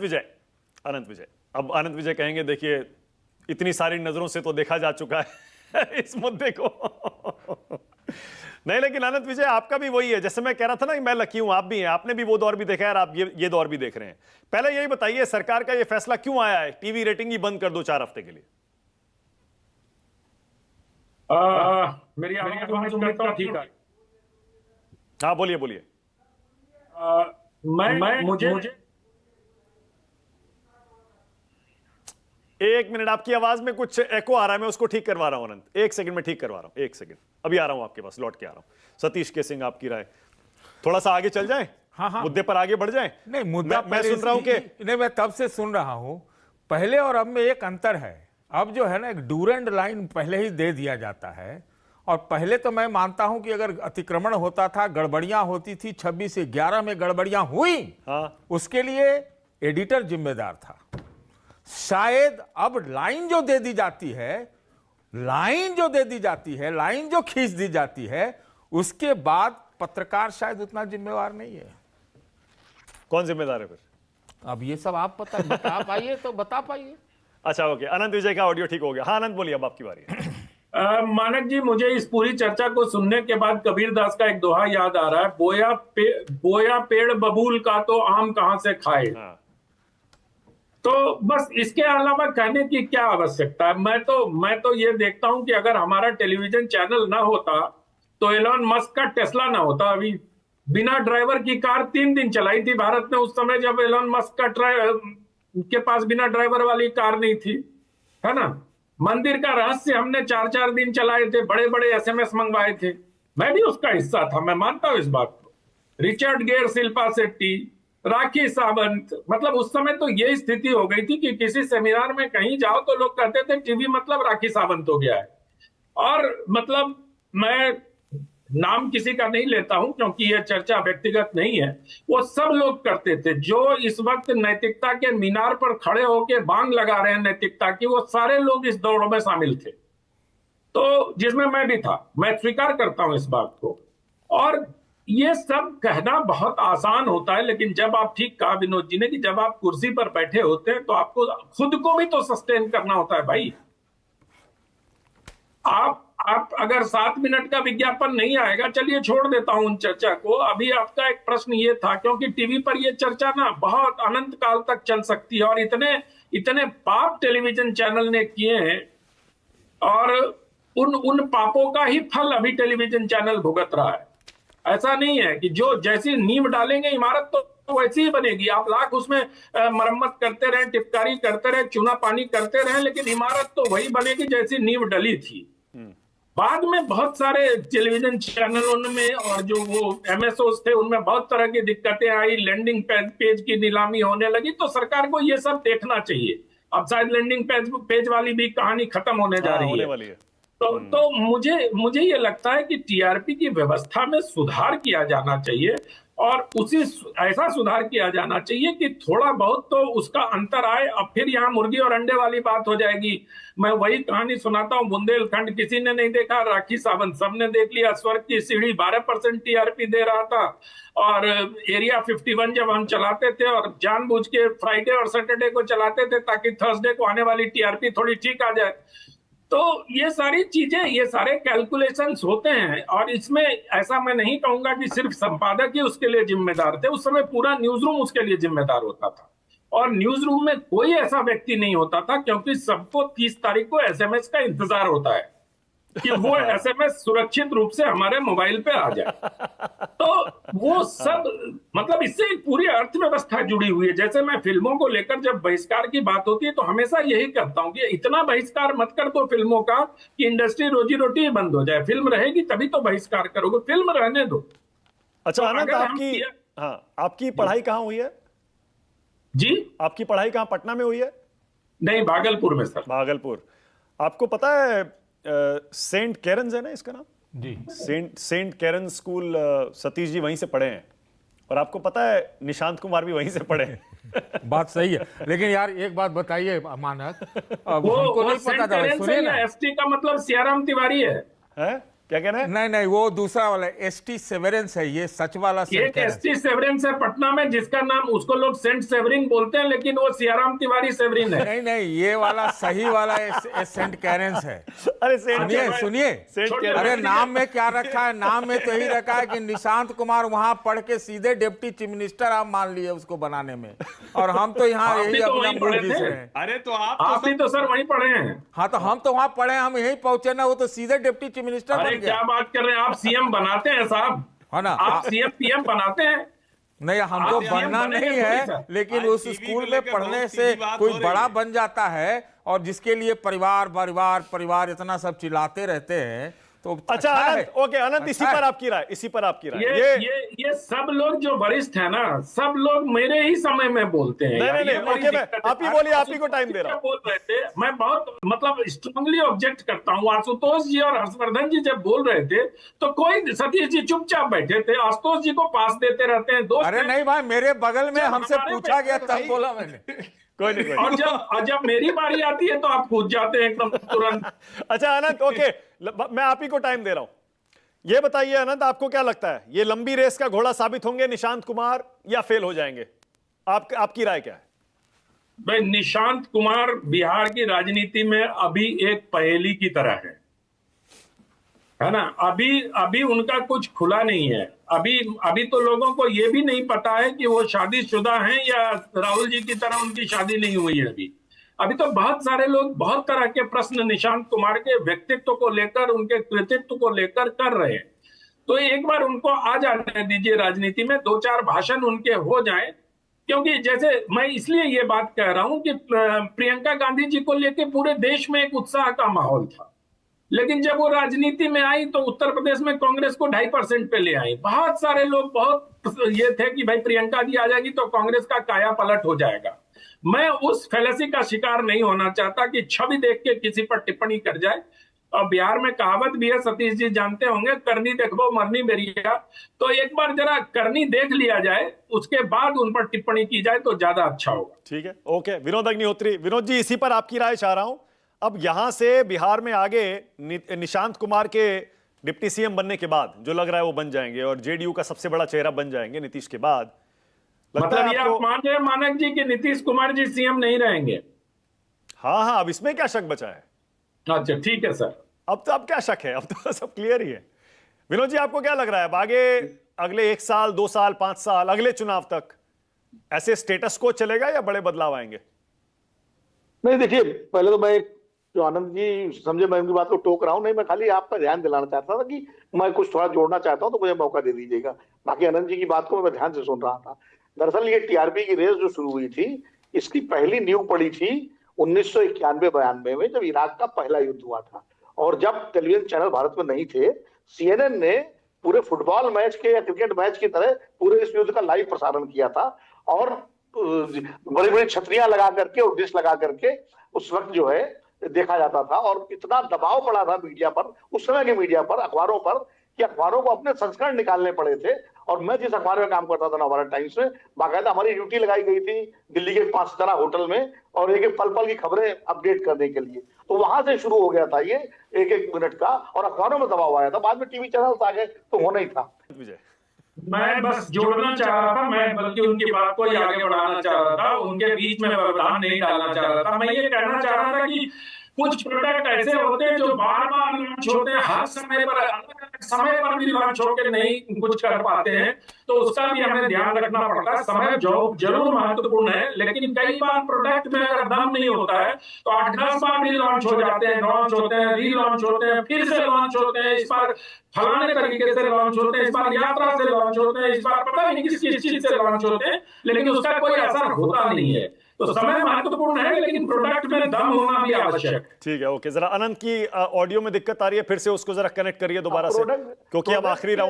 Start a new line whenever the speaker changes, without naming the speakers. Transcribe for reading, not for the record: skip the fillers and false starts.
विजय, अनंत विजय, अब अनंत विजय कहेंगे देखिए इतनी सारी नजरों से तो देखा जा चुका है इस मुद्दे को नहीं, लेकिन अनंत विजय आपका भी वही है, जैसे मैं कह रहा था ना कि मैं लकी हूं, आप भी हैं, आपने भी वो दौर भी देखा है और आप ये दौर भी देख रहे हैं। पहले यही बताइए सरकार का ये फैसला क्यों आया है टीवी रेटिंग ही बंद कर दो 4 हफ्ते के लिए?
मेरी आवाज उम्मीद करता हूं ठीक है।
हाँ बोलिए बोलिए।
मुझे
एक मिनट, आपकी आवाज में कुछ एको आ रहा है, मैं उसको ठीक करवा रहा हूं अनंत, 1 सेकंड में ठीक करवा रहा हूं, 1 सेकंड, अभी आ रहा हूं आपके पास, लौट के आ रहा हूं। सतीश के सिंह, आपकी राय, थोड़ा सा आगे चल जाएं,
हाँ
मुद्दे पर आगे बढ़ जाएं।
नहीं, मुद्दा
मैं सुन रहा हूं कि
नहीं, मैं तब से सुन रहा हूं, पहले और अब में एक अंतर है। अब जो है ना, एक डूरेंट लाइन पहले ही दे दिया जाता है, और पहले तो मैं मानता हूं कि अगर अतिक्रमण होता था, गड़बड़ियां होती थी, 26 से 11 में गड़बड़ियां हुई,
हाँ
उसके लिए एडिटर जिम्मेदार था। शायद अब लाइन जो दे दी जाती है, लाइन जो खींच दी जाती है, उसके बाद पत्रकार शायद उतना जिम्मेवार नहीं है।
कौन जिम्मेदार है फिर?
अब ये सब आप बता पाइए तो बता पाइए।
अच्छा ओके, अनंत विजय का ऑडियो ठीक हो गया। हाँ अनंत बोलिए, अब आपकी बारी है।
मानक जी, मुझे इस पूरी चर्चा को सुनने के बाद कबीर दास का एक दोहा याद आ रहा है, बोया पेड़ बबूल का तो आम कहां से खाए।
हाँ।
तो बस इसके अलावा कहने की क्या आवश्यकता है। मैं तो ये देखता हूं कि अगर हमारा टेलीविजन चैनल ना होता तो एलोन मस्क का टेस्ला ना होता। अभी बिना ड्राइवर की कार 3 दिन चलाई थी भारत में, उस समय जब एलोन मस्क के पास बिना ड्राइवर वाली कार नहीं थी, है ना। मंदिर का रहस्य हमने 4-4 दिन चलाए थे, बड़े बड़े एसएमएस मंगवाए थे, मैं भी उसका हिस्सा था, मैं मानता हूं इस बात को। रिचर्ड गेर, शिल्पा शेट्टी, राखी सावंत, मतलब उस समय तो ये स्थिति हो गई थी कि किसी सेमिनार में कहीं जाओ तो लोग कहते थे टीवी मतलब राखी सावंत हो गया है। और मतलब मैं नाम किसी का नहीं लेता हूं क्योंकि यह चर्चा व्यक्तिगत नहीं है, वो सब लोग करते थे जो इस वक्त नैतिकता के मीनार पर खड़े होकर बांग लगा रहे हैं नैतिकता की, वो सारे लोग इस दौड़ में शामिल थे, तो जिसमें मैं भी था। मैं स्वीकार करता हूं इस बात को। और ये सब कहना बहुत आसान होता है, लेकिन जब आप, ठीक कहा विनोद जी ने, कि जब आप कुर्सी पर बैठे होते हैं तो आपको खुद को भी तो सस्टेन करना होता है भाई। आप अगर 7 मिनट का विज्ञापन नहीं आएगा, चलिए छोड़ देता हूं उन चर्चा को। अभी आपका एक प्रश्न ये था, क्योंकि टीवी पर ये चर्चा ना बहुत अनंत काल तक चल सकती है, और इतने पाप टेलीविजन चैनल ने किए हैं, और उन पापों का ही फल अभी टेलीविजन चैनल भुगत रहा है। ऐसा नहीं है कि जो जैसी नींव डालेंगे इमारत तो वैसी ही बनेगी। आप लाख उसमें मरम्मत करते रहें, टिपकारी करते रहें, चूना पानी करते रहें, लेकिन इमारत तो वही बनेगी जैसी नींव डली थी। बाद में बहुत सारे टेलीविजन चैनलों में और जो वो एमएसओs थे उनमें बहुत तरह की दिक्कतें आई, लैंडिंग पेज की नीलामी होने लगी, तो सरकार को ये सब देखना चाहिए। अब शायद लैंडिंग पेज वाली भी कहानी खत्म होने जा रही है। तो मुझे ये लगता है कि टीआरपी की व्यवस्था में सुधार किया जाना चाहिए, और ऐसा सुधार किया जाना चाहिए कि थोड़ा बहुत तो उसका अंतर आए। अब फिर यहाँ मुर्गी और अंडे वाली बात हो जाएगी। मैं वही कहानी सुनाता हूँ, बुंदेलखंड किसी ने नहीं देखा, राखी सावंत सबने देख लिया। स्वर्ग की सीढ़ी 12% टीआरपी दे रहा था, और एरिया 51 जब हम चलाते थे और जानबूझ के फ्राइडे और सैटरडे को चलाते थे ताकि थर्सडे को आने वाली टीआरपी थोड़ी ठीक आ जाए। तो ये सारी चीजें, ये सारे कैलकुलेशंस होते हैं, और इसमें ऐसा मैं नहीं कहूंगा कि सिर्फ संपादक ही उसके लिए जिम्मेदार थे। उस समय पूरा न्यूज रूम उसके लिए जिम्मेदार होता था, और न्यूज रूम में कोई ऐसा व्यक्ति नहीं होता था, क्योंकि सबको 30 तारीख को एसएमएस का इंतजार होता है कि वो एसएमएस सुरक्षित रूप से हमारे मोबाइल पे आ जाए। तो वो सब, मतलब इससे एक पूरी अर्थव्यवस्था जुड़ी हुई है। जैसे मैं फिल्मों को लेकर जब बहिष्कार की बात होती है तो हमेशा यही करता हूं कि इतना बहिष्कार मत कर दो फिल्मों का कि इंडस्ट्री रोजी रोटी ही बंद हो जाए। फिल्म रहेगी तभी तो बहिष्कार करोगे, फिल्म रहने दो।
अच्छा
तो
अनंत, आपकी पढ़ाई कहाँ हुई है
जी?
आपकी पढ़ाई कहाँ, पटना में हुई है?
नहीं, भागलपुर में सर।
भागलपुर। आपको पता है सेंट कैरन्स है ना इसका नाम
जी,
Saint Karen school, Satish ji वहीं से पढ़े हैं, और आपको पता है निशांत कुमार भी वहीं से पढ़े हैं
बात सही है। लेकिन यार एक बात बताइए मानक, अब
वो
हमको नहीं
सेंट
पता था,
कैरेंस
सुनिए
है
ना।
या एसटी का मतलब सियाराम तिवारी है?
क्या कह रहे हैं?
नहीं नहीं, वो दूसरा वाला एसटी सेवेरेंस है, ये सच वाला सेंट
एक
कैरेंस।
एसटी सेवरिन है पटना में, जिसका नाम उसको लोग सेंट सेवरिन बोलते हैं, लेकिन वो सियाराम तिवारी सेवरिन है।
नहीं नहीं, ये वाला सही वाला सेंट कैरेंस है।
अरे सेंट
सुनिए सुनिए,
सेंट
छोटे
कैरेंस।
अरे नाम में क्या रखा है? नाम में तो यही रखा है कि निशांत कुमार वहां पढ़ के सीधे डिप्टी चीफ मिनिस्टर आप मान लिए उसको बनाने में, और हम तो यहाँ
आप
यही
भी तो
अपना
वहीं
मुंह
पढ़े
घिस
थे।
रहे हैं।
अरे तो आप
आप भी तो सर वहीं पढ़े हैं।
हाँ तो हम तो वहां पढ़े, हम यही पहुंचे ना, वो तो सीधे डिप्टी चीफ मिनिस्टर
अरे
बन
क्या
गया
बात कर रहे हैं, आप सीएम बनाते हैं साहब,
है ना।
आप सीएम पीएम बनाते हैं।
नहीं, हमको
आप CM
बनना
बनेंगे
नहीं
थोड़ी
है,
सा।
लेकिन
आज
उस
टीवी
स्कूल
को
में
लेकर
पढ़ने
बहुत
से
सीधी बात
कोई
हो रही
बड़ा
है।
बन जाता है, और जिसके लिए परिवार परिवार परिवार इतना सब चिल्लाते रहते हैं तो
अच्छा
है।
अनंत, ओके अनंत, इसी
अच्छा
पर
है।
आपकी राय, इसी पर आपकी राय।
ये सब लोग जो वरिष्ठ है ना, सब लोग मेरे ही समय में बोलते हैं।
नहीं,
यार,
नहीं,
ये
नहीं,
बड़ी
ओके, मैं
दिक्कत है।
आप ही बोलिए, आप ही को टाइम दे रहा हूं।
बोल रहे थे, मैं बहुत मतलब स्ट्रांगली ऑब्जेक्ट करता हूँ। आशुतोष जी और हर्षवर्धन जी जब बोल रहे थे तो कोई सतीश जी चुपचाप बैठे थे, आशुतोष जी को पास देते रहते हैं, दोस्त
अरे
हैं।
नहीं भाई, मेरे बगल में
जब
हमसे
हमारे
पूछा गया
पे-
तब बोला मैंने।
कोई नहीं, कोई नहीं।
और जब मेरी बारी आती है तो आप कूद जाते हैं एकदम तुरंत।
अच्छा अनंत, ओके, मैं आप ही को टाइम दे रहा हूं। ये बताइए अनंत, आपको क्या लगता है, ये लंबी रेस का घोड़ा साबित होंगे निशांत कुमार या फेल हो जाएंगे? आपकी राय क्या है?
भाई, निशांत कुमार बिहार की राजनीति में अभी एक पहेली की तरह है ना। अभी उनका कुछ खुला नहीं है। अभी तो लोगों को यह भी नहीं पता है कि वो शादीशुदा हैं या राहुल जी की तरह उनकी शादी नहीं हुई है। अभी तो बहुत सारे लोग बहुत तरह के प्रश्न निशांत कुमार के व्यक्तित्व को लेकर, उनके कृतित्व को लेकर कर रहे हैं। तो एक बार उनको आ जाने दीजिए राजनीति में, 2-4 भाषण उनके हो जाएं। क्योंकि जैसे मैं इसलिए ये बात कह रहा हूं कि प्रियंका गांधी जी को लेकर पूरे देश में एक उत्साह का माहौल था, लेकिन जब वो राजनीति में आई तो उत्तर प्रदेश में कांग्रेस को 2.5% पे ले आई। बहुत सारे लोग बहुत ये थे कि भाई प्रियंका जी आ जाएगी तो कांग्रेस का काया पलट हो जाएगा। मैं उस फैलेसी का शिकार नहीं होना चाहता कि छवि देख के किसी पर टिप्पणी कर जाए। और बिहार में कहावत भी है, सतीश जी जानते होंगे, करनी देखबो मरनी बेरिया। तो एक बार जरा करनी देख लिया जाए, उसके बाद उन पर टिप्पणी की जाए तो ज्यादा अच्छा होगा।
ठीक है, ओके। विनोद अग्निहोत्री, विनोद जी, इसी पर आपकी राय चाह रहा हूं। अब यहां से बिहार में आगे निशांत कुमार के डिप्टी सीएम बनने के बाद जो लग रहा है वो बन जाएंगे और जेडीयू का सबसे बड़ा चेहरा बन जाएंगे नीतीश के बाद, लगता
मतलब
है
ये
आपको?
आप मान रहे हैं मानक जी कि नीतीश कुमार जी सीएम नहीं रहेंगे?
हाँ, अब इसमें क्या शक बचा है?
अच्छा ठीक है सर।
अब क्या शक है, अब तो सब क्लियर ही है। विनोद जी, आपको क्या लग रहा है, अब आगे अगले 1 साल 2 साल 5 साल अगले चुनाव तक ऐसे स्टेटस को चलेगा या बड़े बदलाव आएंगे?
नहीं, देखिए, पहले तो मैं जो आनंद जी समझे मैं उनकी बात को टोक रहा हूं नहीं, मैं खाली आपका ध्यान दिलाना चाहता था कि मैं कुछ थोड़ा जोड़ना चाहता हूं तो मुझे मौका दे दीजिएगा। बाकी आनंद जी की बात को मैं ध्यान से सुन रहा था। दरअसल ये टीआरपी की रेस जो शुरू हुई थी, इसकी पहली नींव पड़ी थी 1991-92 में, जब इराक का पहला युद्ध हुआ था। और जब टेलीविजन चैनल भारत में नहीं थे, सीएनएन ने पूरे फुटबॉल मैच के या क्रिकेट मैच की तरह पूरे इस युद्ध का लाइव प्रसारण किया था। और बड़ी बड़ी छतरियां लगा करके और डिश लगा करके उस वक्त जो है देखा जाता था। और इतना दबाव पड़ा था मीडिया पर, उस समय के मीडिया पर, अखबारों पर, कि अखबारों को अपने संस्करण निकालने पड़े थे। और मैं जिस अखबार में काम करता था नवभारत टाइम्स में, बाकायदा हमारी ड्यूटी लगाई गई थी दिल्ली के 5 सितारा होटल में, और एक पल पल की खबरें अपडेट करने के लिए। तो वहां से शुरू हो गया था ये 1-1 मिनट का, और अखबारों में दबाव आया था। बाद में टीवी चैनल आ गए तो होना ही था।
विजय,
मैं बस जोड़ना चाह रहा था, मैं बल्कि उनकी बात को ही आगे बढ़ाना चाह रहा था, उनके बीच में व्यवधान नहीं डालना चाह रहा था। मैं ये कहना चाह रहा था कि कुछ प्रोडक्ट ऐसे होते हैं जो बार बार लॉन्च होते हैं, हर समय पर समय पर भी लॉन्च होकर नहीं कुछ कर पाते हैं, तो उसका भी हमें ध्यान रखना पड़ता है। समय जो जरूर महत्वपूर्ण है, लेकिन कई बार प्रोडक्ट में अगर दम नहीं होता है तो 8-10 बार भी लॉन्च हो जाते हैं, लॉन्च होते हैं, री लॉन्च होते हैं, फिर से लॉन्च होते हैं, इस बार फलाने तरीके से लॉन्च होते हैं, इस बार यात्रा से लॉन्च होते हैं, इस बार पता नहीं किस किस चीज से लॉन्च होते हैं, लेकिन उसका कोई असर होता नहीं है। तो समय महत्वपूर्ण है, लेकिन प्रोडक्ट में दम होना भी आवश्यक है।
ठीक है, ओके। जरा अनंत की ऑडियो में दिक्कत आ रही है, फिर से उसको जरा कनेक्ट करिए दोबारा से, क्योंकि अब आखिरी राउंड